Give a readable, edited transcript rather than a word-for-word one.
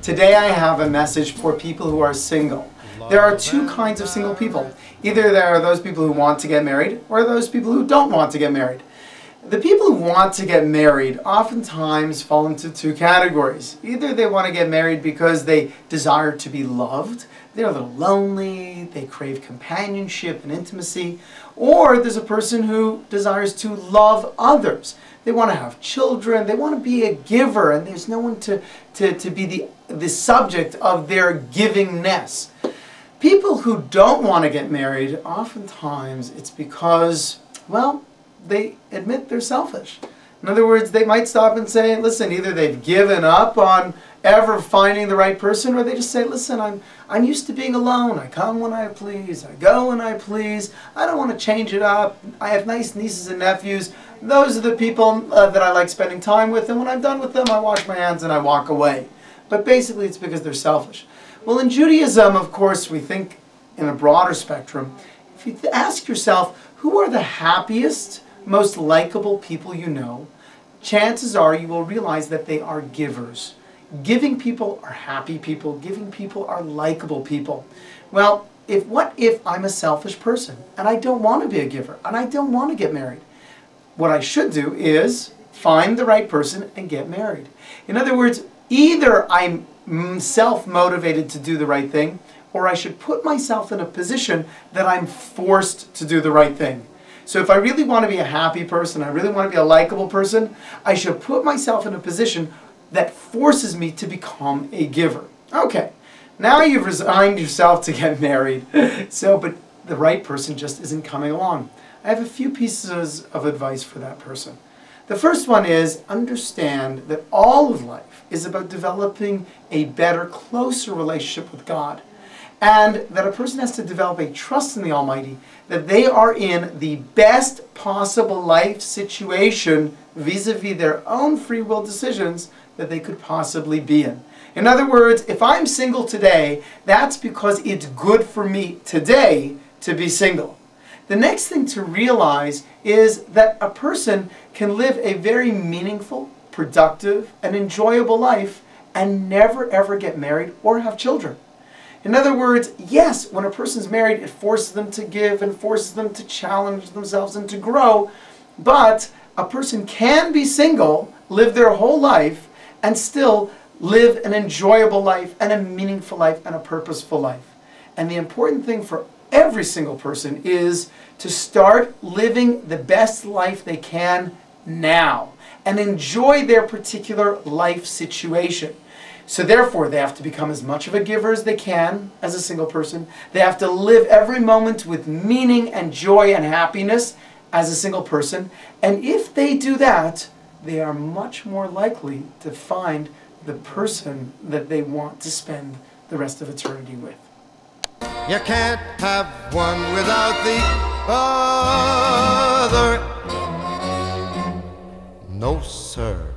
Today I have a message for people who are single. There are two kinds of single people. Either there are those people who want to get married or those people who don't want to get married. The people who want to get married oftentimes fall into two categories. Either they want to get married because they desire to be loved, they're a little lonely, they crave companionship and intimacy, or there's a person who desires to love others. They want to have children, they want to be a giver, and there's no one to be the subject of their givingness. People who don't want to get married, oftentimes it's because, well, they admit they're selfish. In other words, they might stop and say, listen, either they've given up on ever finding the right person, or they just say, listen, I'm used to being alone. I come when I please, I go when I please. I don't want to change it up. I have nice nieces and nephews. Those are the people that I like spending time with, and when I'm done with them, I wash my hands and I walk away. But basically, it's because they're selfish. Well, in Judaism, of course, we think in a broader spectrum. If you ask yourself, who are the happiest, most likable people you know, chances are you will realize that they are givers. Giving people are happy people. Giving people are likable people. Well, what if I'm a selfish person and I don't want to be a giver and I don't want to get married? What I should do is find the right person and get married. In other words, either I'm self-motivated to do the right thing, or I should put myself in a position that I'm forced to do the right thing. So if I really want to be a happy person, I really want to be a likable person, I should put myself in a position that forces me to become a giver. Okay, now you've resigned yourself to get married, but the right person just isn't coming along. I have a few pieces of advice for that person. The first one is understand that all of life is about developing a better, closer relationship with God. And that a person has to develop a trust in the Almighty that they are in the best possible life situation vis-a-vis their own free will decisions that they could possibly be in. In other words, if I'm single today, that's because it's good for me today to be single. The next thing to realize is that a person can live a very meaningful, productive, and enjoyable life and never ever get married or have children. In other words, yes, when a person's married, it forces them to give and forces them to challenge themselves and to grow, but a person can be single, live their whole life, and still live an enjoyable life and a meaningful life and a purposeful life. And the important thing for every single person is to start living the best life they can now and enjoy their particular life situation. So therefore, they have to become as much of a giver as they can as a single person. They have to live every moment with meaning and joy and happiness as a single person. And if they do that, they are much more likely to find the person that they want to spend the rest of eternity with. You can't have one without the other. No, sir.